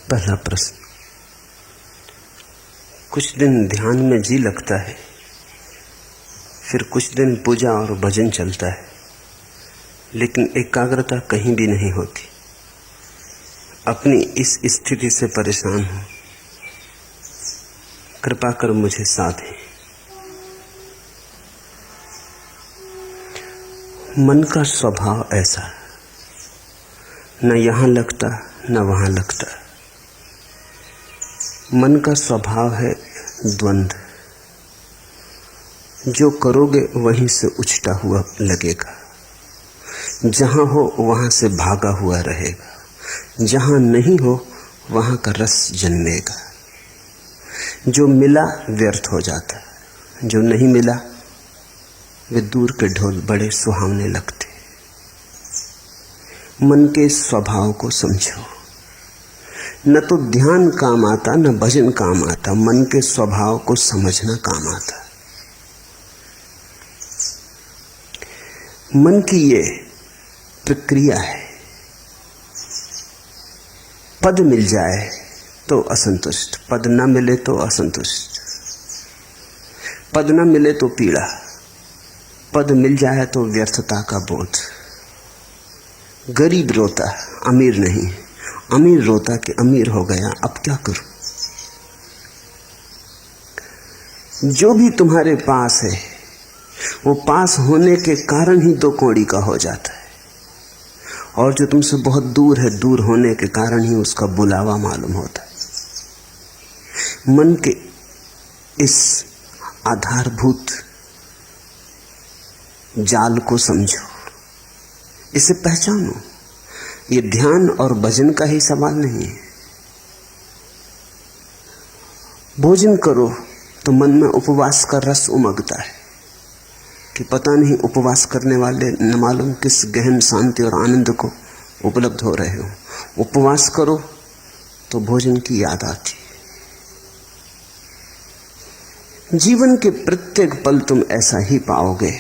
पहला प्रश्न, कुछ दिन ध्यान में जी लगता है, फिर कुछ दिन पूजा और भजन चलता है, लेकिन एकाग्रता कहीं भी नहीं होती। अपनी इस स्थिति से परेशान हूं, कृपा कर मुझे साधें। मन का स्वभाव ऐसा, न यहां लगता न वहां लगता। मन का स्वभाव है द्वंद्व। जो करोगे वहीं से उछटा हुआ लगेगा, जहां हो वहां से भागा हुआ रहेगा, जहां नहीं हो वहां का रस जन्मेगा। जो मिला व्यर्थ हो जाता, जो नहीं मिला वे दूर के ढोल बड़े सुहावने लगते। मन के स्वभाव को समझो। न तो ध्यान काम आता न भजन काम आता, मन के स्वभाव को समझना काम आता। मन की ये प्रक्रिया है, पद मिल जाए तो असंतुष्ट, पद न मिले तो असंतुष्ट, पद न मिले तो पीड़ा, पद मिल जाए तो व्यर्थता का बोध। गरीब रोता अमीर नहीं, अमीर रोता कि अमीर हो गया, अब क्या करूं। जो भी तुम्हारे पास है वो पास होने के कारण ही दो कौड़ी का हो जाता है, और जो तुमसे बहुत दूर है, दूर होने के कारण ही उसका बुलावा मालूम होता है। मन के इस आधारभूत जाल को समझो, इसे पहचानो। ये ध्यान और भजन का ही सवाल नहीं है। भोजन करो तो मन में उपवास का रस उमगता है कि पता नहीं उपवास करने वाले न मालूम किस गहन शांति और आनंद को उपलब्ध हो रहे हो। उपवास करो तो भोजन की याद आती। जीवन के प्रत्येक पल तुम ऐसा ही पाओगे।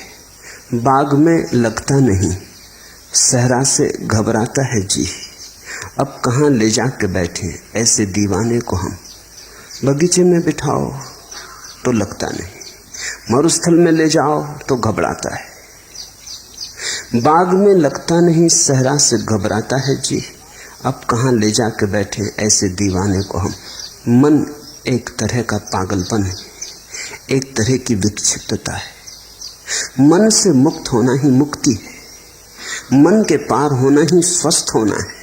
बाग में लगता नहीं, सहरा से घबराता है जी। अब कहाँ ले जाके बैठे ऐसे दीवाने को हम। बगीचे में बिठाओ तो लगता नहीं, मरुस्थल में ले जाओ तो घबराता है। बाग में लगता नहीं, सहरा से घबराता है जी। अब कहाँ ले जाके बैठे ऐसे दीवाने को हम। मन एक तरह का पागलपन है, एक तरह की विक्षिप्तता है। मन से मुक्त होना ही मुक्ति है, मन के पार होना ही स्वस्थ होना है।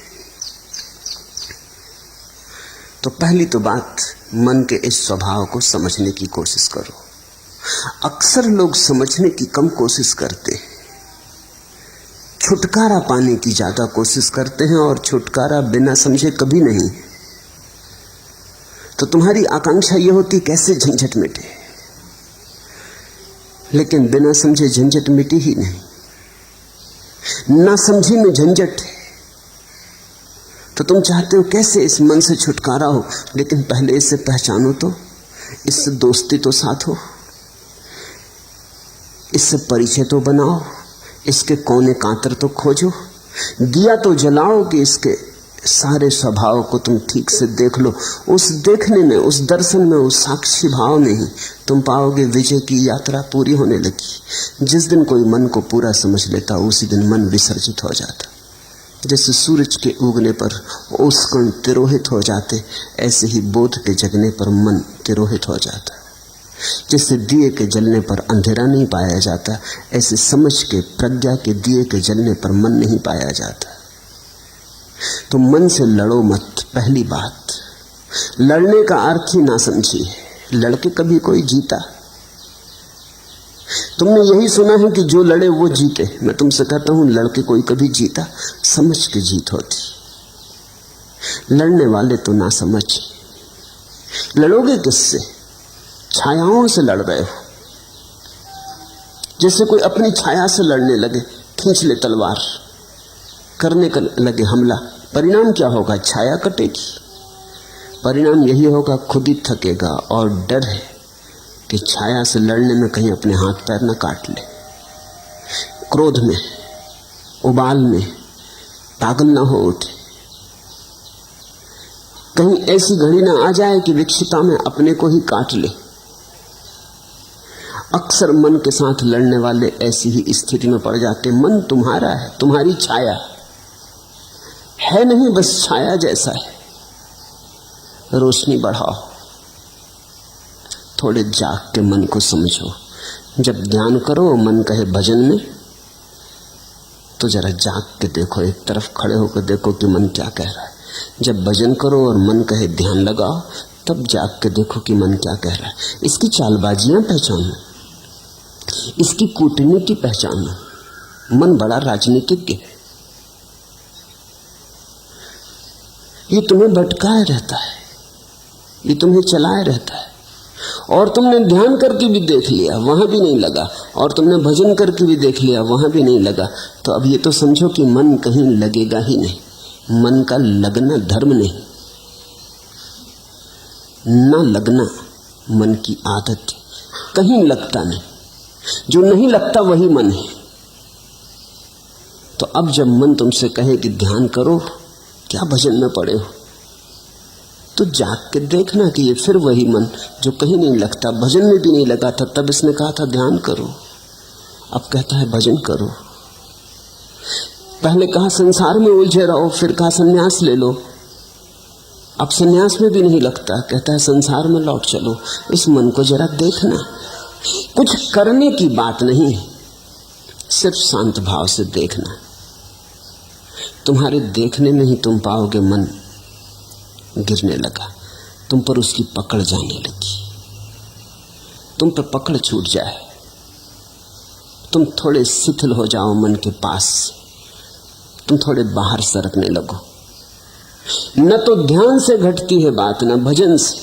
तो पहली तो बात, मन के इस स्वभाव को समझने की कोशिश करो। अक्सर लोग समझने की कम कोशिश करते हैं, छुटकारा पाने की ज्यादा कोशिश करते हैं, और छुटकारा बिना समझे कभी नहीं। तो तुम्हारी आकांक्षा यह होती कैसे झंझट मिटे, लेकिन बिना समझे झंझट मिटी ही नहीं। ना समझी में झंझट है, तो तुम चाहते हो कैसे इस मन से छुटकारा हो, लेकिन पहले इसे पहचानो तो, इससे दोस्ती तो साथ हो, इससे परिचय तो बनाओ, इसके कोने कांतर तो खोजो, दिया तो जलाओ कि इसके सारे स्वभाव को तुम ठीक से देख लो। उस देखने में, उस दर्शन में, उस साक्षी भाव में ही तुम पाओगे विजय की यात्रा पूरी होने लगी। जिस दिन कोई मन को पूरा समझ लेता, उसी दिन मन विसर्जित हो जाता। जैसे सूरज के उगने पर ओस कण तिरोहित हो जाते, ऐसे ही बोध के जगने पर मन तिरोहित हो जाता। जैसे दिए के जलने पर अंधेरा नहीं पाया जाता, ऐसे समझ के, प्रज्ञा के दिए के जलने पर मन नहीं पाया जाता। तो मन से लड़ो मत। पहली बात, लड़ने का अर्थ ही ना समझिए। लड़के कभी कोई जीता? तुमने यही सुना है कि जो लड़े वो जीते। मैं तुमसे कहता हूं, लड़के कोई कभी जीता? समझ के जीत होती। लड़ने वाले तो ना समझ। लड़ोगे किससे? छायाओं से लड़ रहे हो। जैसे कोई अपनी छाया से लड़ने लगे, खींच ले तलवार, करने का लगे हमला। परिणाम क्या होगा? छाया कटेगी। परिणाम यही होगा, खुद ही थकेगा। और डर है कि छाया से लड़ने में कहीं अपने हाथ पैर न काट ले। क्रोध में, उबाल में पागल ना हो उठे। कहीं ऐसी घड़ी ना आ जाए कि विक्षिता में अपने को ही काट ले। अक्सर मन के साथ लड़ने वाले ऐसी ही स्थिति में पड़ जाते। मन तुम्हारा है, तुम्हारी छाया है नहीं, बस छाया जैसा है। रोशनी बढ़ाओ, थोड़े जाग के मन को समझो। जब ध्यान करो मन कहे भजन में, तो जरा जाग के देखो, एक तरफ खड़े होकर देखो कि मन क्या कह रहा है। जब भजन करो और मन कहे ध्यान लगाओ, तब जाग के देखो कि मन क्या कह रहा है। इसकी चालबाजियां पहचानो, इसकी कूटनीति पहचानो। मन बड़ा राजनीतिज्ञ है, ये तुम्हें भटकाए रहता है, ये तुम्हें चलाए रहता है। और तुमने ध्यान करके भी देख लिया, वहां भी नहीं लगा, और तुमने भजन करके भी देख लिया, वहां भी नहीं लगा। तो अब ये तो समझो कि मन कहीं लगेगा ही नहीं। मन का लगना धर्म नहीं, ना लगना मन की आदत है। कहीं लगता नहीं, जो नहीं लगता वही मन है। तो अब जब मन तुमसे कहे कि ध्यान करो, क्या भजन में पड़े हो, तो जाग के देखना कि ये फिर वही मन जो कहीं नहीं लगता, भजन में भी नहीं लगा था। तब इसने कहा था ध्यान करो, अब कहता है भजन करो। पहले कहा संसार में उलझे रहो, फिर कहा संन्यास ले लो। अब संन्यास में भी नहीं लगता, कहता है संसार में लौट चलो। इस मन को जरा देखना, कुछ करने की बात नहीं, सिर्फ शांत भाव से देखना। तुम्हारे देखने में ही तुम पाओगे मन गिरने लगा, तुम पर उसकी पकड़ जाने लगी। तुम पर पकड़ छूट जाए, तुम थोड़े शिथिल हो जाओ मन के पास, तुम थोड़े बाहर सरकने लगो। न तो ध्यान से घटती है बात, न भजन से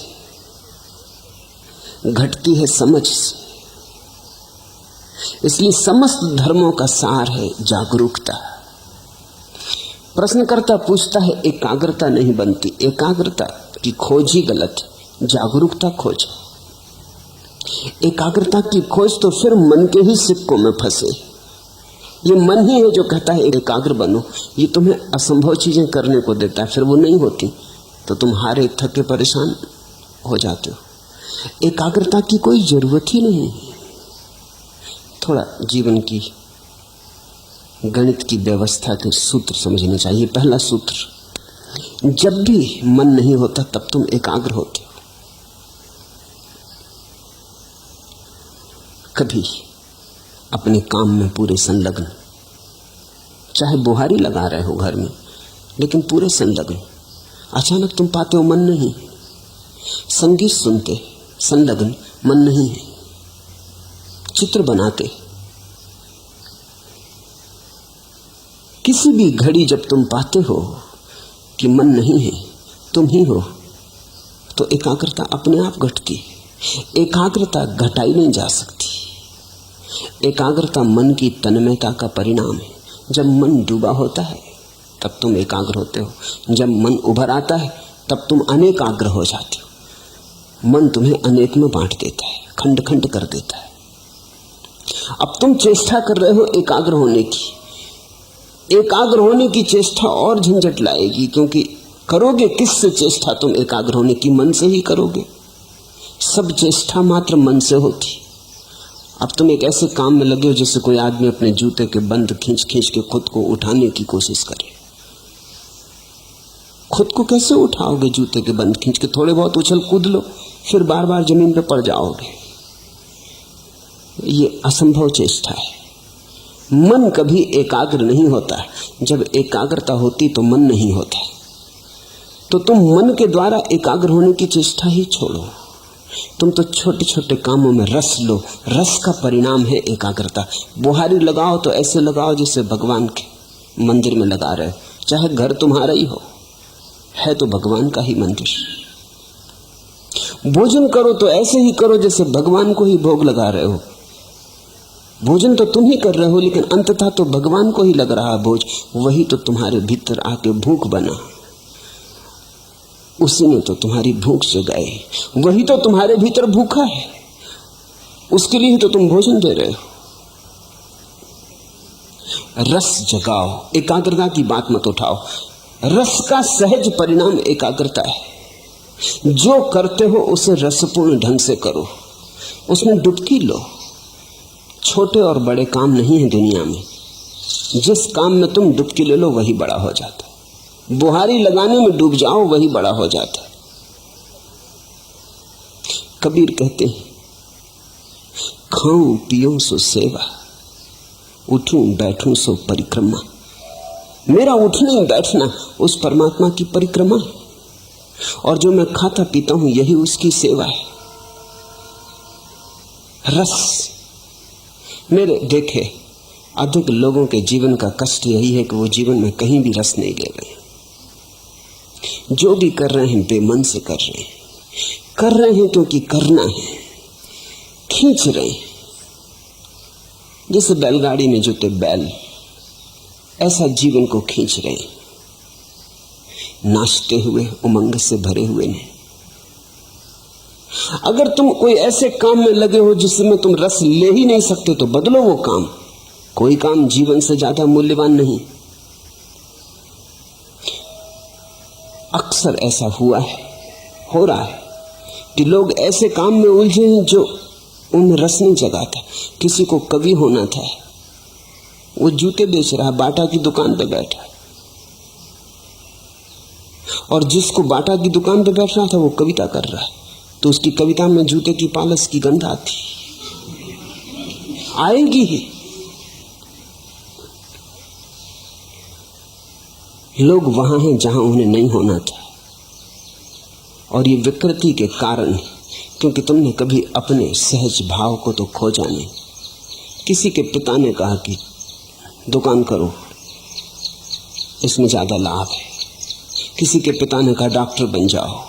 घटती है, समझ से। इसलिए समस्त धर्मों का सार है जागरूकता। प्रश्नकर्ता पूछता है, एकाग्रता नहीं बनती। एकाग्रता की खोज ही गलत है, जागरूकता खोज। एकाग्रता की खोज तो फिर मन के ही सिक्कों में फंसे। ये मन ही है जो कहता है एकाग्र बनो, ये तुम्हें असंभव चीजें करने को देता है, फिर वो नहीं होती तो तुम हारे थके परेशान हो जाते हो। एकाग्रता की कोई जरूरत ही नहीं। थोड़ा जीवन की गणित की व्यवस्था के सूत्र समझने चाहिए। पहला सूत्र, जब भी मन नहीं होता तब तुम एकाग्र होते हो। कभी अपने काम में पूरे संलग्न, चाहे बुहारी लगा रहे हो घर में, लेकिन पूरे संलग्न। अचानक तुम पाते हो मन नहीं, संगीत सुनते संलग्न, मन नहीं है। चित्र बनाते, किसी भी घड़ी जब तुम पाते हो कि मन नहीं है, तुम ही हो, तो एकाग्रता अपने आप घटती है। एकाग्रता घटाई नहीं जा सकती। एकाग्रता मन की तन्मयता का परिणाम है। जब मन डूबा होता है तब तुम एकाग्र होते हो, जब मन उभर आता है तब तुम अनेकाग्र हो जाते हो। मन तुम्हें अनेक में बांट देता है, खंड खंड कर देता है। अब तुम चेष्टा कर रहे हो एकाग्र होने की। एकाग्र होने की चेष्टा और झंझट लाएगी, क्योंकि करोगे किससे चेष्टा तुम एकाग्र होने की? मन से ही करोगे। सब चेष्टा मात्र मन से होती। अब तुम एक ऐसे काम में लगे हो जैसे कोई आदमी अपने जूते के बंद खींच खींच के खुद को उठाने की कोशिश करे। खुद को कैसे उठाओगे? जूते के बंद खींच के थोड़े बहुत उछल कूद लो, फिर बार बार जमीन पे पड़ जाओगे। ये असंभव चेष्टा है। मन कभी एकाग्र नहीं होता। जब एकाग्रता होती तो मन नहीं होता। तो तुम मन के द्वारा एकाग्र होने की चेष्टा ही छोड़ो। तुम तो छोटे छोटे कामों में रस लो। रस का परिणाम है एकाग्रता। बुहारी लगाओ तो ऐसे लगाओ जैसे भगवान के मंदिर में लगा रहे हो, चाहे घर तुम्हारा ही हो, है तो भगवान का ही मंदिर। भोजन करो तो ऐसे ही करो जैसे भगवान को ही भोग लगा रहे हो। भोजन तो तुम ही कर रहे हो, लेकिन अंततः तो भगवान को ही लग रहा भोज। वही तो तुम्हारे भीतर आके भूख बना, उसी ने तो तुम्हारी भूख जगाई। वही तो तुम्हारे भीतर भूखा है, उसके लिए तो तुम भोजन दे रहे हो। रस जगाओ, एकाग्रता की बात मत उठाओ। रस का सहज परिणाम एकाग्रता है। जो करते हो उसे रसपूर्ण ढंग से करो, उसमें डुबकी लो। छोटे और बड़े काम नहीं है दुनिया में, जिस काम में तुम डुबकी ले लो वही बड़ा हो जाता है। बुहारी लगाने में डूब जाओ वही बड़ा हो जाता है। कबीर कहते हैं, खाऊं पियूं सो सेवा, उठूं बैठूं सो परिक्रमा। मेरा उठना बैठना उस परमात्मा की परिक्रमा है, और जो मैं खाता पीता हूं यही उसकी सेवा है। रस, मेरे देखे अधिक लोगों के जीवन का कष्ट यही है कि वो जीवन में कहीं भी रस नहीं ले रहे। जो भी कर रहे हैं बेमन से कर रहे हैं क्योंकि करना है, खींच रहे हैं। जैसे बैलगाड़ी में जुटे बैल, ऐसा जीवन को खींच रहे हैं, नाचते हुए, उमंग से भरे हुए नहीं। अगर तुम कोई ऐसे काम में लगे हो जिसमें तुम रस ले ही नहीं सकते तो बदलो वो काम। कोई काम जीवन से ज्यादा मूल्यवान नहीं। अक्सर ऐसा हुआ है, हो रहा है कि लोग ऐसे काम में उलझे हैं जो उनमें रस नहीं जगाता। किसी को कवि होना था, वो जूते बेच रहा है, बाटा की दुकान पे बैठा, और जिसको बाटा की दुकान पे बैठ रहा था वो कविता कर रहा है, तो उसकी कविता में जूते की पालस की गंध आती, आएगी ही। लोग वहां हैं जहां उन्हें नहीं होना था, और ये विकृति के कारण है क्योंकि तुमने कभी अपने सहज भाव को तो खोजा नहीं। किसी के पिता ने कहा कि दुकान करो, इसमें ज्यादा लाभ है। किसी के पिता ने कहा डॉक्टर बन जाओ।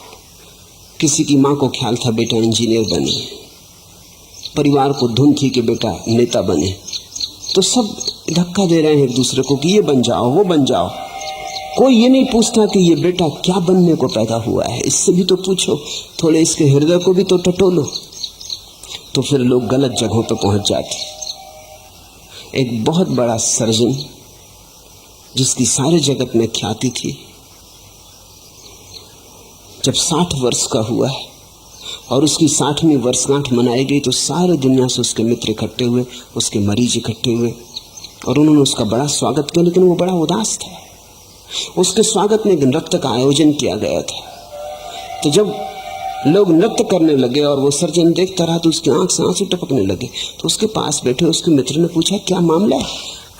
किसी की माँ को ख्याल था बेटा इंजीनियर बने। परिवार को धुन थी कि बेटा नेता बने। तो सब धक्का दे रहे हैं एक दूसरे को कि ये बन जाओ, वो बन जाओ। कोई ये नहीं पूछता कि ये बेटा क्या बनने को पैदा हुआ है, इससे भी तो पूछो, थोड़े इसके हृदय को भी तो टटोलो। तो फिर लोग गलत जगहों पर पहुंच जाते। एक बहुत बड़ा सर्जन जिसकी सारे जगत में ख्याति थी, जब 60 वर्ष का हुआ है और उसकी 60वीं वर्षगांठ मनाई गई तो सारे दुनिया से उसके मित्र इकट्ठे हुए, उसके मरीज इकट्ठे हुए, और उन्होंने उसका बड़ा स्वागत किया। लेकिन वो बड़ा उदास था। उसके स्वागत में एक नृत्य का आयोजन किया गया था। तो जब लोग नृत्य करने लगे और वो सर्जन देखता रहा तो उसकी आंख से आंसू टपकने लगे। तो उसके पास बैठे उसके मित्र ने पूछा, क्या मामला है?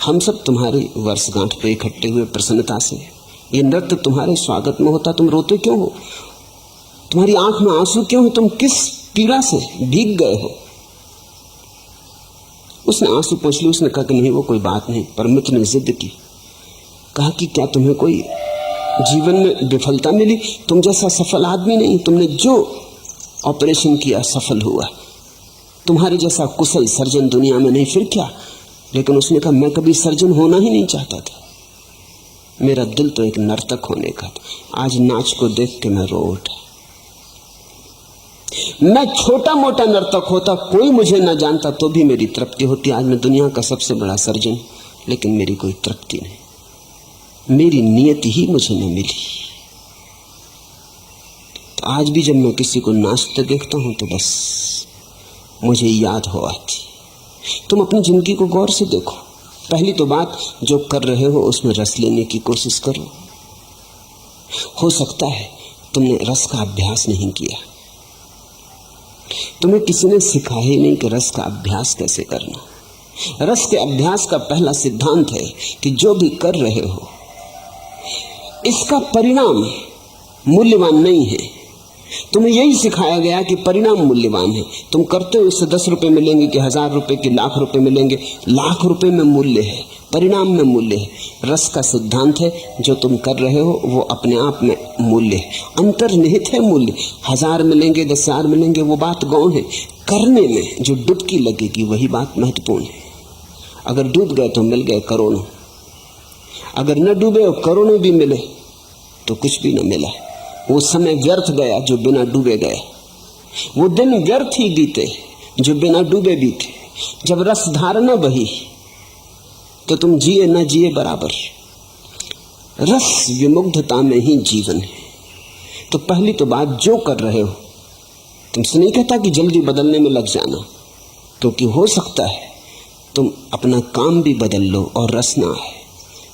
हम सब तुम्हारी वर्षगांठ पे इकट्ठे हुए प्रसन्नता से, ये नृत्य तुम्हारे स्वागत में होता, तुम रोते क्यों हो? तुम्हारी आंख में आंसू क्यों है? तुम किस पीड़ा से भीग गए हो? उसने आंसू पोंछ लिए। उसने कहा कि नहीं, वो कोई बात नहीं। पर मित्र ने जिद की, कहा कि क्या तुम्हें कोई जीवन में विफलता मिली? तुम जैसा सफल आदमी नहीं, तुमने जो ऑपरेशन किया सफल हुआ। तुम्हारे जैसा कुशल सर्जन दुनिया में नहीं, फिर क्या? लेकिन उसने कहा, मैं कभी सर्जन होना ही नहीं चाहता था। मेरा दिल तो एक नर्तक होने का था। आज नाच को देख के मैं रो उठा। मैं छोटा मोटा नर्तक होता, कोई मुझे ना जानता तो भी मेरी तृप्ति होती। आज मैं दुनिया का सबसे बड़ा सर्जन, लेकिन मेरी कोई तृप्ति नहीं। मेरी नियति ही मुझे न मिली। तो आज भी जब मैं किसी को नाचते देखता हूं तो बस मुझे याद हो आती। तुम अपनी जिंदगी को गौर से देखो। पहली तो बात, जो कर रहे हो उसमें रस लेने की कोशिश करो। हो सकता है तुमने रस का अभ्यास नहीं किया, तुम्हें किसी ने सिखाया ही नहीं कि रस का अभ्यास कैसे करना। रस के अभ्यास का पहला सिद्धांत है कि जो भी कर रहे हो इसका परिणाम मूल्यवान नहीं है। तुम्हें यही सिखाया गया कि परिणाम मूल्यवान है। तुम करते हो, इससे 10 रुपए मिलेंगे कि 1000 रुपए कि लाख रुपए मिलेंगे। लाख रुपए में मूल्य है, परिणाम में मूल्य है। रस का सिद्धांत है, जो तुम कर रहे हो वो अपने आप में मूल्य है, अंतर्निहित है मूल्य। 1000 मिलेंगे 10,000 मिलेंगे वो बात गौण है। करने में जो डुबकी लगेगी वही बात महत्वपूर्ण है। अगर डूब गए तो मिल गए करोड़ों, अगर न डूबे और करोड़ों भी मिले तो कुछ भी न मिला। वो समय व्यर्थ गया जो बिना डूबे गया। वो दिन व्यर्थ ही बीते जो बिना डूबे बीते। जब रस धारणा बही तो तुम जिए न जिए बराबर। रस विमुग्धता में ही जीवन है। तो पहली तो बात, जो कर रहे हो, तुमसे नहीं कहता कि जल्दी बदलने में लग जाना, क्योंकि हो सकता है तुम अपना काम भी बदल लो और रस ना आए,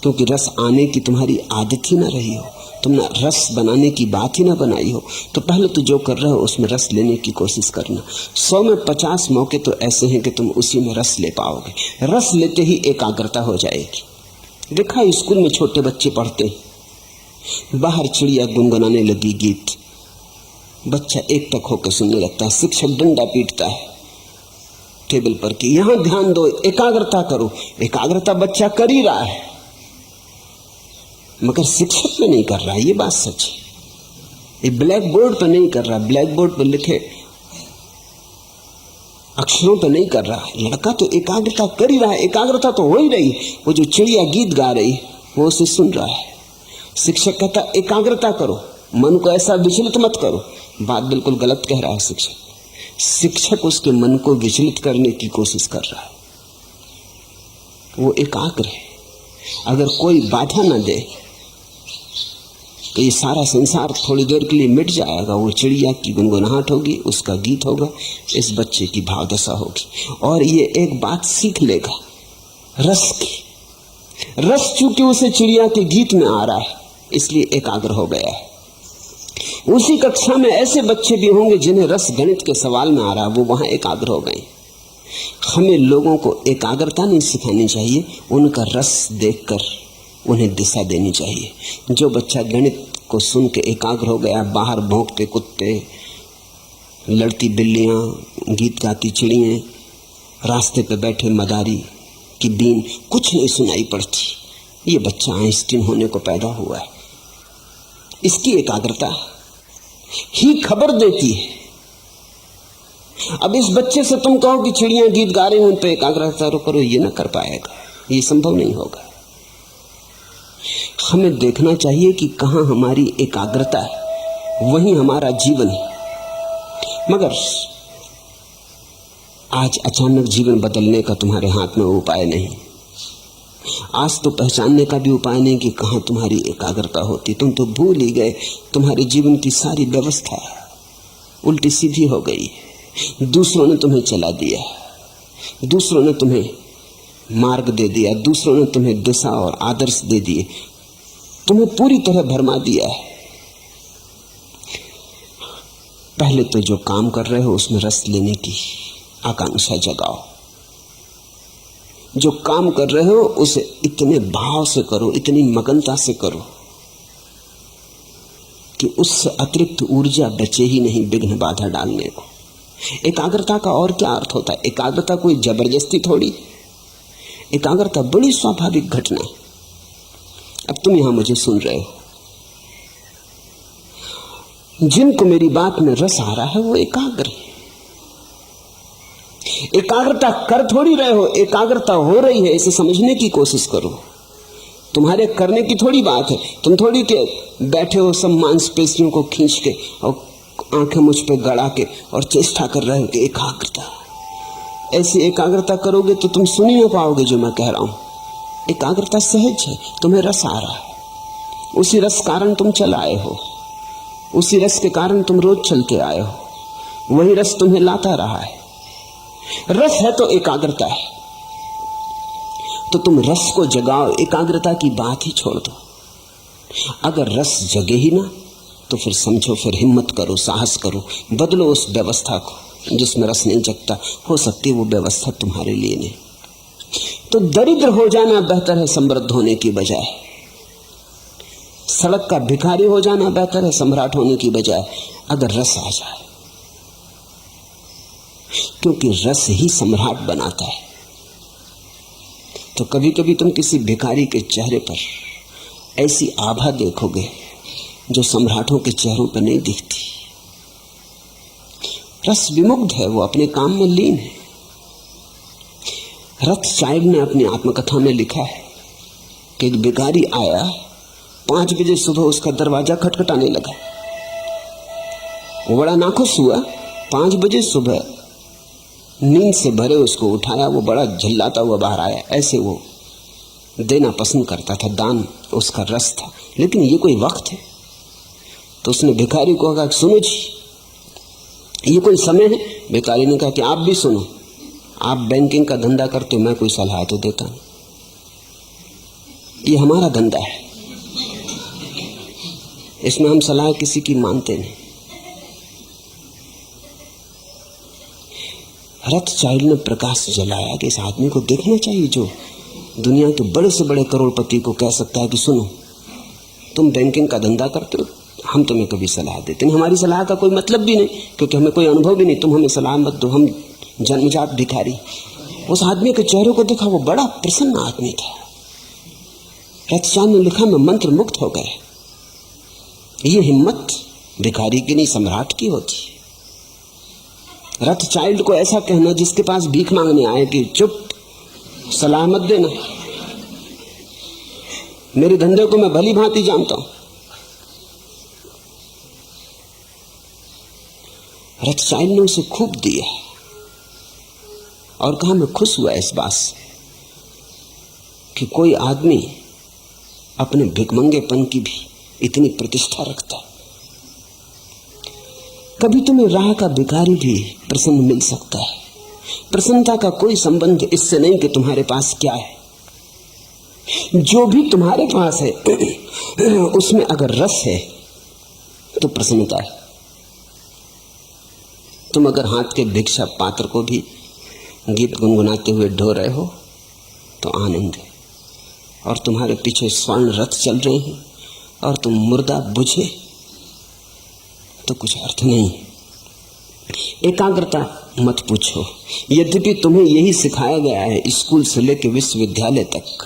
क्योंकि रस आने की तुम्हारी आदत ही ना रही हो, तुमने रस बनाने की बात ही ना बनाई हो। तो पहले तो जो कर रहे हो उसमें रस लेने की कोशिश करना। 100 में 50 मौके तो ऐसे हैं कि तुम उसी में रस ले पाओगे। रस लेते ही एकाग्रता हो जाएगी। देखा, स्कूल में छोटे बच्चे पढ़ते हैं, बाहर चिड़िया गुनगुनाने लगी गीत, बच्चा एक तक होकर सुनने लगता है। शिक्षक डंडा पीटता है टेबल पर कि यहां ध्यान दो, एकाग्रता करो। एकाग्रता बच्चा कर ही रहा है, मगर शिक्षक में नहीं कर रहा, ये बात सच है। ये ब्लैक बोर्ड पर नहीं कर रहा, ब्लैक बोर्ड पर लिखे अक्षरों पर नहीं कर रहा। लड़का तो एकाग्रता कर ही रहा है, एकाग्रता तो हो ही रही। वो जो चिड़िया गीत गा रही वो उसे सुन रहा है। शिक्षक कहता एकाग्रता करो, मन को ऐसा विचलित मत करो। बात बिल्कुल गलत कह रहा है शिक्षक उसके मन को विचलित करने की कोशिश कर रहा है। वो एकाग्र है। अगर कोई बाधा न दे तो ये सारा संसार थोड़ी देर के लिए मिट जाएगा। वो चिड़िया की गुनगुनाहट होगी, उसका गीत होगा, इस बच्चे की भावदशा होगी, और ये एक बात सीख लेगा, रस की। रस चूंकि उसे चिड़िया के गीत में आ रहा है, इसलिए एकाग्र हो गया है। उसी कक्षा में ऐसे बच्चे भी होंगे जिन्हें रस गणित के सवाल में आ रहा है, वो वहां एकाग्र हो गए। हमें लोगों को एकाग्रता नहीं सिखानी चाहिए, उनका रस देखकर उन्हें दिशा देनी चाहिए। जो बच्चा गणित को सुन के एकाग्र हो गया, बाहर भौंकते कुत्ते, लड़ती बिल्लियां, गीत गाती चिड़ियां, रास्ते पे बैठे मदारी की बीन कुछ नहीं सुनाई पड़ती, ये बच्चा आइंस्टीन होने को पैदा हुआ है। इसकी एकाग्रता ही खबर देती है। अब इस बच्चे से तुम कहो कि चिड़ियां गीत गा रही हैं, उन पे एकाग्रता करो, ये ना कर पाएगा, ये संभव नहीं होगा। हमें देखना चाहिए कि कहां हमारी एकाग्रता है, वहीं हमारा जीवन है। मगर आज अचानक जीवन बदलने का तुम्हारे हाथ में उपाय नहीं। आज तो पहचानने का भी उपाय नहीं कि कहां तुम्हारी एकाग्रता होती। तुम तो भूल ही गए, तुम्हारे जीवन की सारी व्यवस्था उल्टी सीधी हो गई। दूसरों ने तुम्हें चला दिया, दूसरों ने तुम्हें मार्ग दे दिया, दूसरों ने तुम्हें दिशा और आदर्श दे दिए, तुम्हें पूरी तरह भरमा दिया है। पहले तो जो काम कर रहे हो उसमें रस लेने की आकांक्षा जगाओ। जो काम कर रहे हो उसे इतने भाव से करो, इतनी मगनता से करो कि उससे अतिरिक्त ऊर्जा बचे ही नहीं विघ्न बाधा डालने को। एकाग्रता का और क्या अर्थ होता है? एकाग्रता कोई जबरदस्ती थोड़ी, एकाग्रता बड़ी स्वाभाविक घटना है। अब तुम यहां मुझे सुन रहे हो, जिनको मेरी बात में रस आ रहा है वो एकाग्र है। एकाग्रता कर थोड़ी रहे हो, एकाग्रता हो रही है, इसे समझने की कोशिश करो। तुम्हारे करने की थोड़ी बात है। तुम थोड़ी के बैठे हो सब मांसपेशियों को खींच के और आंखें मुझ पे गड़ा के और चेष्टा कर रहे हो कि एकाग्रता। ऐसी एकाग्रता करोगे तो तुम सुन ही ना पाओगे जो मैं कह रहा हूं। एकाग्रता सहज है, तुम्हें रस आ रहा है, उसी रस कारण तुम चल आए हो, उसी रस के कारण तुम रोज चलते आए हो, वही रस तुम्हें लाता रहा है। रस है तो एकाग्रता है, तो तुम रस को जगाओ, एकाग्रता की बात ही छोड़ दो। अगर रस जगे ही ना तो फिर समझो, फिर हिम्मत करो, साहस करो, बदलो उस व्यवस्था को जिसमें रस नहीं जगता। हो सकती है वो व्यवस्था तुम्हारे लिए नहीं। तो दरिद्र हो जाना बेहतर है समृद्ध होने की बजाय, सड़क का भिखारी हो जाना बेहतर है सम्राट होने की बजाय, अगर रस आ जाए, क्योंकि रस ही सम्राट बनाता है। तो कभी कभी तुम किसी भिखारी के चेहरे पर ऐसी आभा देखोगे जो सम्राटों के चेहरों पर नहीं दिखती। रस विमुग्ध है, वो अपने काम में लीन है। रथचाइल्ड ने अपनी आत्मकथा में लिखा है कि एक भिखारी आया, 5 बजे सुबह उसका दरवाजा खटखटाने लगा। वो बड़ा नाखुश हुआ। 5 बजे सुबह नींद से भरे उसको उठाया, वो बड़ा झल्लाता हुआ बाहर आया। ऐसे वो देना पसंद करता था, दान उसका रस था। लेकिन ये कोई वक्त है? तो उसने भिखारी को कहा, सुनो जी, ये कोई समय है? भिखारी ने कहा कि आप भी सुनो, आप बैंकिंग का धंधा करते हो, मैं कोई सलाह तो देता नहीं, ये हमारा धंधा है, इसमें हम सलाह किसी की मानते नहीं। रॉथस्चाइल्ड ने प्रकाश जलाया कि इस आदमी को देखना चाहिए जो दुनिया के बड़े से बड़े करोड़पति को कह सकता है कि सुनो, तुम बैंकिंग का धंधा करते हो, हम तुम्हें कभी सलाह देते नहीं, हमारी सलाह का कोई मतलब भी नहीं, क्योंकि हमें कोई अनुभव भी नहीं, तुम हमें सलाह मत दो, हम जन्मजात भिखारी। उस आदमी के चेहरे को देखा, वो बड़ा प्रसन्न आदमी था। रॉथस्चाइल्ड ने लिखा, मैं मंत्र मुक्त हो गए। ये हिम्मत भिखारी की नहीं, सम्राट की होती है। रॉथस्चाइल्ड को ऐसा कहना जिसके पास भीख मांगने आए कि चुप, सलाह मत देना, मेरे धंधे को मैं भली भांति जानता हूं। रॉथस्चाइल्ड ने उसे खूब दिया और कहा, मैं खुश हुआ इस बात से कि कोई आदमी अपने भिखमंगेपन की भी इतनी प्रतिष्ठा रखता है। कभी तुम्हें राह का भिखारी भी प्रसन्न मिल सकता है। प्रसन्नता का कोई संबंध इससे नहीं कि तुम्हारे पास क्या है, जो भी तुम्हारे पास है उसमें अगर रस है तो प्रसन्नता है। तुम अगर हाथ के भिक्षा पात्र को भी गीत गुनगुनाते हुए ढो रहे हो तो आनंद है, और तुम्हारे पीछे स्वर्ण रथ चल रहे हैं और तुम मुर्दा बुझे तो कुछ अर्थ नहीं। एकाग्रता मत पूछो, यद्यपि तुम्हें यही सिखाया गया है स्कूल से लेकर विश्वविद्यालय तक,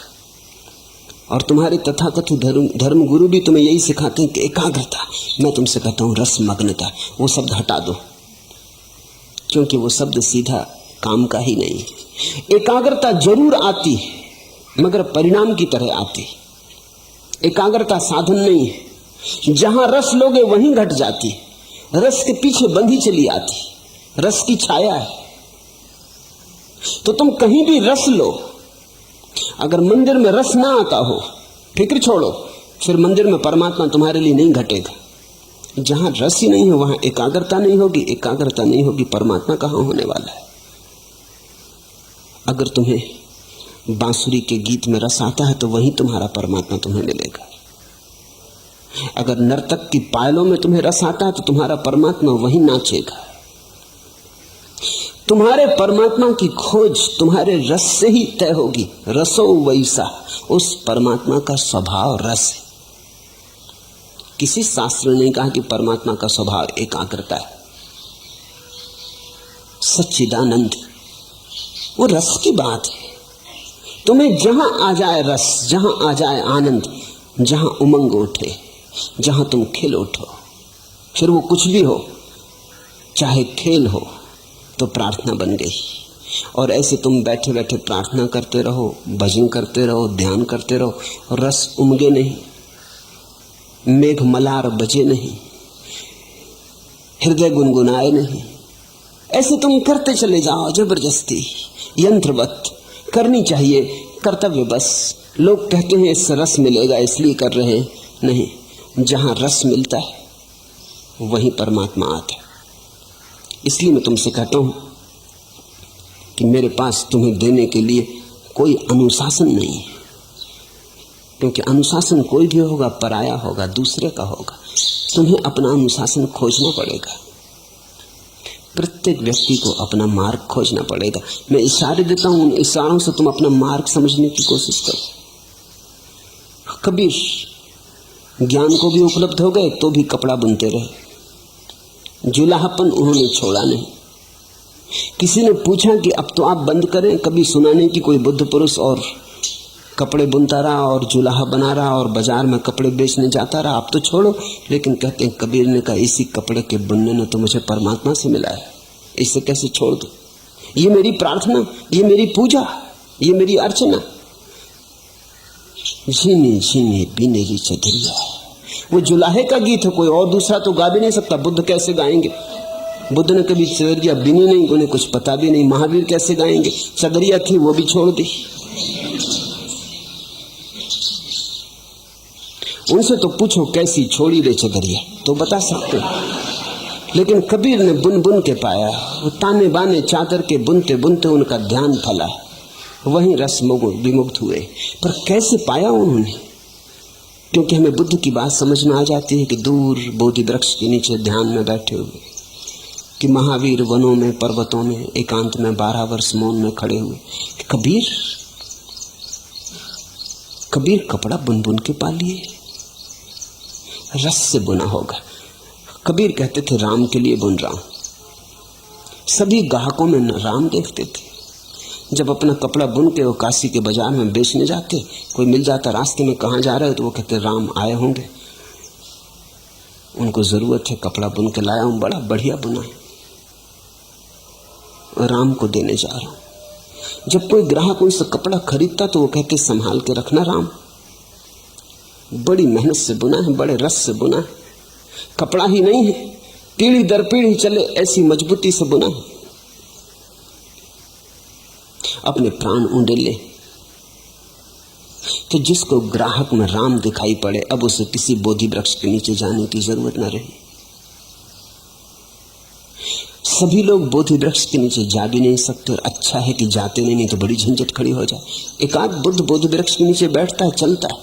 और तुम्हारे तथाकथित धर्म गुरु भी तुम्हें यही सिखाते हैं कि एकाग्रता। मैं तुमसे कहता हूं रसमग्नता, वो शब्द हटा दो, क्योंकि वो शब्द सीधा काम का ही नहीं। एकाग्रता जरूर आती है, मगर परिणाम की तरह आती। एकाग्रता साधन नहीं है, जहां रस लोगे वहीं घट जाती, रस के पीछे बंधी चली आती, रस की छाया है। तो तुम कहीं भी रस लो, अगर मंदिर में रस ना आता हो, फिक्र छोड़ो, फिर मंदिर में परमात्मा तुम्हारे लिए नहीं घटेगा। जहां रस ही नहीं है वहां एकाग्रता नहीं होगी, एकाग्रता नहीं होगी, परमात्मा कहां होने वाला है। अगर तुम्हें बांसुरी के गीत में रस आता है तो वहीं तुम्हारा परमात्मा तुम्हें मिलेगा। अगर नर्तक की पायलों में तुम्हें रस आता है तो तुम्हारा परमात्मा वहीं नाचेगा। तुम्हारे परमात्मा की खोज तुम्हारे रस से ही तय होगी। रसो वैसा, उस परमात्मा का स्वभाव रस है। किसी शास्त्र ने नहीं कहा कि परमात्मा का स्वभाव एकाग्रता है। सच्चिदानंद वो रस की बात है। तुम्हें जहां आ जाए रस, जहां आ जाए आनंद, जहां उमंग उठे, जहां तुम खिल उठो, फिर वो कुछ भी हो, चाहे खेल हो तो प्रार्थना बन गई। और ऐसे तुम बैठे बैठे प्रार्थना करते रहो, भजन करते रहो, ध्यान करते रहो, और रस उमगे नहीं, मेघ मलार बजे नहीं, हृदय गुनगुनाए नहीं। ऐसे तुम करते चले जाओ जबरदस्ती, यंत्रवत। करनी चाहिए कर्तव्य बस। लोग कहते हैं इससे रस मिलेगा इसलिए कर रहे हैं, नहीं। जहां रस मिलता है वहीं परमात्मा आता है। इसलिए मैं तुमसे कहता हूं कि मेरे पास तुम्हें देने के लिए कोई अनुशासन नहीं है, क्योंकि अनुशासन कोई भी होगा पराया होगा, दूसरे का होगा। तुम्हें अपना अनुशासन खोजना पड़ेगा। प्रत्येक व्यक्ति को अपना मार्ग खोजना पड़ेगा। मैं इशारे देता हूं, उन इशारों से तुम अपना मार्ग समझने की कोशिश करो। कबीर ज्ञान को भी उपलब्ध हो गए तो भी कपड़ा बुनते रहे। जुलाहापन उन्होंने छोड़ा नहीं। किसी ने पूछा कि अब तो आप बंद करें, कभी सुना नहीं कि कोई बुद्ध पुरुष और कपड़े बुनता रहा और जुलाहा बना रहा और बाजार में कपड़े बेचने जाता रहा, आप तो छोड़ो। लेकिन कहते हैं कबीर ने कहा इसी कपड़े के बुनने ने तो मुझे परमात्मा से मिला है, इसे कैसे छोड़ दूं। ये मेरी प्रार्थना, ये मेरी पूजा, ये मेरी अर्चना। झीनी झीनी बीनेरी चदरिया, वो जुलाहे का गीत है, कोई और दूसरा तो गा भी नहीं सकता। बुद्ध कैसे गाएंगे? बुद्ध ने कभी चदरिया बिनी नहीं, उन्हें कुछ पता भी नहीं। महावीर कैसे गाएंगे? चदरिया थी वो भी छोड़ दी। उनसे तो पूछो कैसी छोड़ी रे चदरिया, तो बता सकते। लेकिन कबीर ने बुन बुन के पाया, वो ताने बाने चादर के बुनते बुनते उनका ध्यान फला, वहीं रस विमुग्ध हुए। पर कैसे पाया उन्होंने? क्योंकि हमें बुद्ध की बात समझ में आ जाती है कि दूर बोधि वृक्ष के नीचे ध्यान में बैठे हुए, कि महावीर वनों में पर्वतों में एकांत में 12 वर्ष मौन में खड़े हुए। कबीर कपड़ा बुन बुन के पा लिए, रस से बुना होगा। कबीर कहते थे राम के लिए बुन रहा हूं। सभी ग्राहकों में राम देखते थे। जब अपना कपड़ा बुन के वो काशी के बाजार में बेचने जाते, कोई मिल जाता रास्ते में, कहाँ जा रहे हो, तो वो कहते राम आए होंगे, उनको जरूरत है, कपड़ा बुन के लाया हूं, बड़ा बढ़िया बुना है, राम को देने जा रहा हूं। जब कोई ग्राहक उनसे कपड़ा खरीदता तो वो कहते संभाल के रखना राम, बड़ी मेहनत से बुना है, बड़े रस से बुना है, कपड़ा ही नहीं है, पीढ़ी दर पीढ़ी चले ऐसी मजबूती से बुना है। अपने प्राण उंडेले। तो जिसको ग्राहक में राम दिखाई पड़े, अब उसे किसी बोधि वृक्ष के नीचे जाने की जरूरत न रही। सभी लोग बोधि वृक्ष के नीचे जा भी नहीं सकते, और अच्छा है कि जाते नहीं तो बड़ी झंझट खड़ी हो जाए। एकाध बुद्ध बोधि वृक्ष के नीचे बैठता है, चलता है,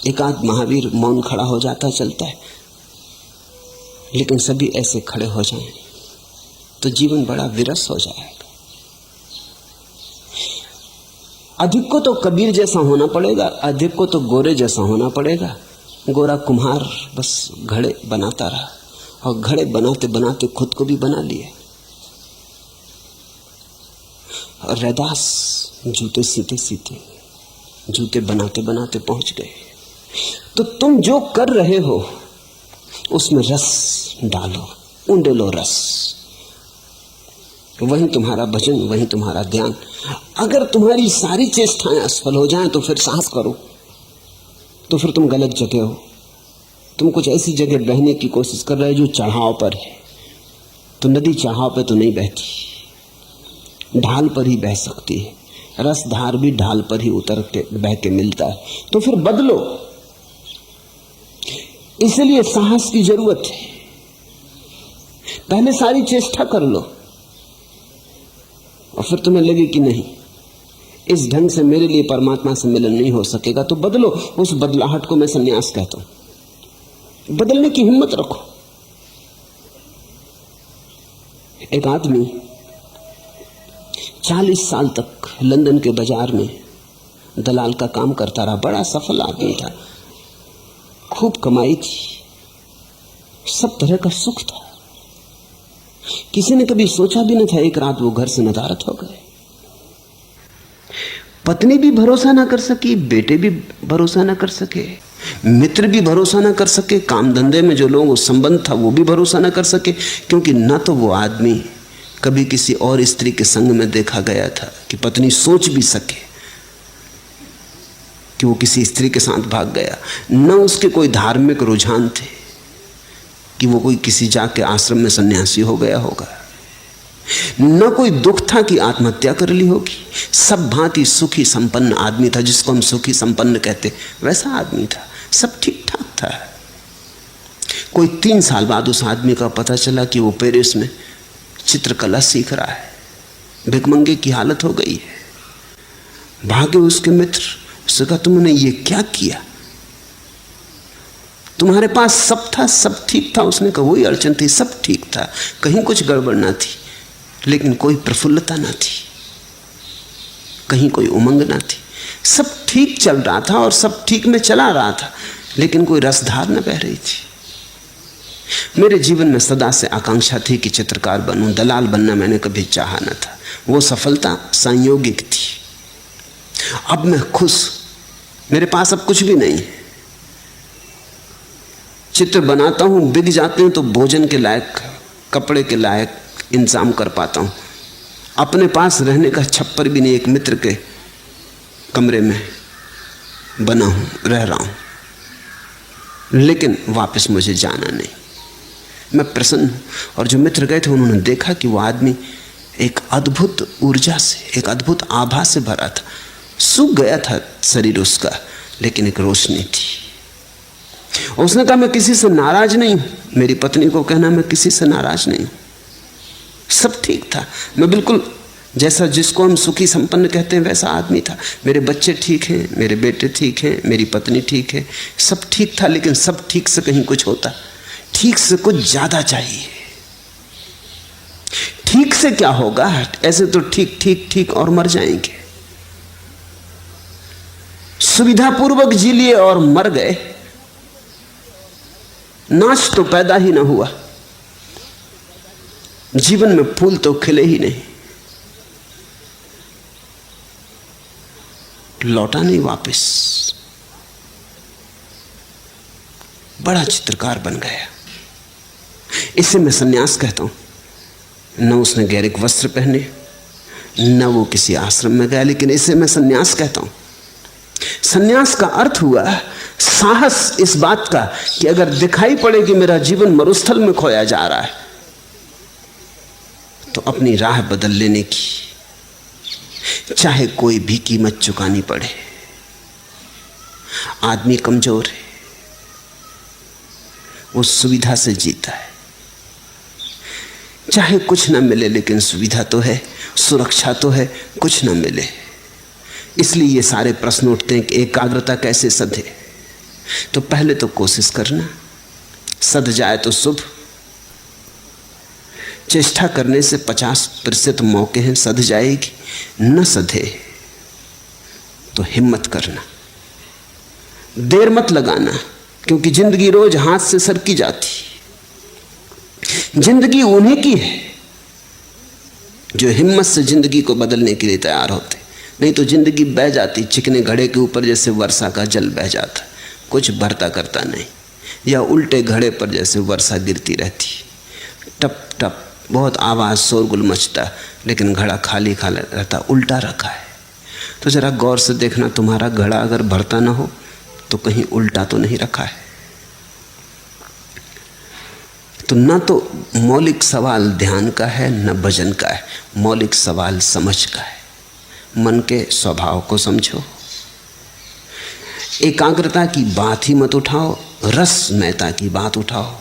एकाध महावीर मौन खड़ा हो जाता है, चलता है, लेकिन सभी ऐसे खड़े हो जाएं तो जीवन बड़ा विरस हो जाएगा। अधिक को तो कबीर जैसा होना पड़ेगा, अधिक को तो गोरे जैसा होना पड़ेगा। गोरा कुम्हार बस घड़े बनाता रहा, और घड़े बनाते बनाते खुद को भी बना लिए। और रैदास जूते सीते सीते, जूते बनाते बनाते पहुंच गए। तो तुम जो कर रहे हो उसमें रस डालो, उंडेलो रस, वहीं तुम्हारा भजन, वहीं तुम्हारा ध्यान। अगर तुम्हारी सारी चेष्टाएं असफल हो जाएं तो फिर साहस करो, तो फिर तुम गलत जगह हो। तुम कुछ ऐसी जगह बहने की कोशिश कर रहे हो जो चढ़ाव पर है। तो नदी चढ़ाव पे तो नहीं बहती, ढाल पर ही बह सकती है। रसधार भी ढाल पर ही उतर के बह के मिलता है। तो फिर बदलो, इसलिए साहस की जरूरत है। पहले सारी चेष्टा कर लो, और फिर तुम्हें लगे कि नहीं, इस ढंग से मेरे लिए परमात्मा से मिलन नहीं हो सकेगा, तो बदलो। उस बदलाहट को मैं संन्यास कहता हूं। बदलने की हिम्मत रखो। एक आदमी 40 साल तक लंदन के बाजार में दलाल का काम करता रहा। बड़ा सफल आदमी था, खूब कमाई थी, सब तरह का सुख था। किसी ने कभी सोचा भी न था एक रात वो घर से नदारद हो गए। पत्नी भी भरोसा ना कर सकी, बेटे भी भरोसा ना कर सके, मित्र भी भरोसा ना कर सके, काम धंधे में जो लोग संबंध था वो भी भरोसा ना कर सके। क्योंकि न तो वो आदमी कभी किसी और स्त्री के संग में देखा गया था कि पत्नी सोच भी सके कि वो किसी स्त्री के साथ भाग गया, न उसके कोई धार्मिक रुझान थे कि वो कोई किसी जाके आश्रम में सन्यासी हो गया होगा, न कोई दुख था कि आत्महत्या कर ली होगी। सब भांति सुखी संपन्न आदमी था, जिसको हम सुखी संपन्न कहते, वैसा आदमी था, सब ठीक ठाक था। कोई 3 साल बाद उस आदमी का पता चला कि वो पेरिस में चित्रकला सीख रहा है, भिखमंगे की हालत हो गई है। भागे उसके मित्र, उसने कहा तुमने ये क्या किया, तुम्हारे पास सब था, सब ठीक था। उसने कहा वही अड़चन थी, सब ठीक था, कहीं कुछ गड़बड़ ना थी, लेकिन कोई प्रफुल्लता ना थी, कहीं कोई उमंग ना थी। सब ठीक चल रहा था और सब ठीक में चला रहा था, लेकिन कोई रसधार न बह रही थी। मेरे जीवन में सदा से आकांक्षा थी कि चित्रकार बनूं, दलाल बनना मैंने कभी चाहा न था। वो सफलता संयोगिक थी। अब मैं खुश, मेरे पास अब कुछ भी नहीं है। चित्र बनाता हूं, बिक जाते हैं तो भोजन के लायक, कपड़े के लायक इंतजाम कर पाता हूं। अपने पास रहने का छप्पर भी नहीं, एक मित्र के कमरे में बना हूं, रह रहा हूं, लेकिन वापस मुझे जाना नहीं। मैं प्रसन्न हूं। और जो मित्र गए थे उन्होंने देखा कि वो आदमी एक अद्भुत ऊर्जा से, एक अद्भुत आभा से भरा था। सूख गया था शरीर उसका, लेकिन एक रोशनी थी। उसने कहा मैं किसी से नाराज नहीं हूं। मेरी पत्नी को कहना मैं किसी से नाराज नहीं हूं, सब ठीक था। मैं बिल्कुल जैसा जिसको हम सुखी संपन्न कहते हैं वैसा आदमी था। मेरे बच्चे ठीक हैं, मेरे बेटे ठीक हैं, मेरी पत्नी ठीक है, सब ठीक था। लेकिन सब ठीक से कहीं कुछ होता, ठीक से कुछ ज्यादा चाहिए। ठीक से क्या होगा, ऐसे तो ठीक ठीक ठीक और मर जाएंगे। सुविधापूर्वक जी लिए और मर गए, नाच तो पैदा ही ना हुआ, जीवन में फूल तो खिले ही नहीं, लौटा नहीं वापस, बड़ा चित्रकार बन गया। इसे मैं सन्यास कहता हूं। न उसने गैरिक वस्त्र पहने, न वो किसी आश्रम में गया, लेकिन इसे मैं सन्यास कहता हूं। सन्यास का अर्थ हुआ साहस इस बात का कि अगर दिखाई पड़े कि मेरा जीवन मरुस्थल में खोया जा रहा है, तो अपनी राह बदल लेने की, चाहे कोई भी कीमत चुकानी पड़े। आदमी कमजोर है, वो सुविधा से जीता है। चाहे कुछ ना मिले, लेकिन सुविधा तो है, सुरक्षा तो है, कुछ ना मिले। इसलिए ये सारे प्रश्न उठते हैं कि एकाग्रता कैसे सधे। तो पहले तो कोशिश करना, सध जाए तो शुभ। चेष्टा करने से 50% मौके हैं सध जाएगी, न सधे तो हिम्मत करना, देर मत लगाना, क्योंकि जिंदगी रोज हाथ से सरकी जाती। जिंदगी उन्हीं की है जो हिम्मत से जिंदगी को बदलने के लिए तैयार होते, नहीं तो जिंदगी बह जाती चिकने घड़े के ऊपर, जैसे वर्षा का जल बह जाता, कुछ भरता करता नहीं, या उल्टे घड़े पर जैसे वर्षा गिरती रहती, टप टप बहुत आवाज शोरगुल मचता, लेकिन घड़ा खाली खाली रहता, उल्टा रखा है। तो जरा गौर से देखना, तुम्हारा घड़ा अगर भरता ना हो तो कहीं उल्टा तो नहीं रखा है। तो न तो मौलिक सवाल ध्यान का है, न भजन का है, मौलिक सवाल समझ का है। मन के स्वभाव को समझो। एकाग्रता की बात ही मत उठाओ, रसमयता की बात उठाओ।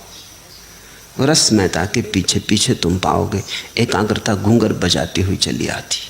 रसमयता के पीछे पीछे तुम पाओगे एकाग्रता घूंगर बजाती हुई चली आती।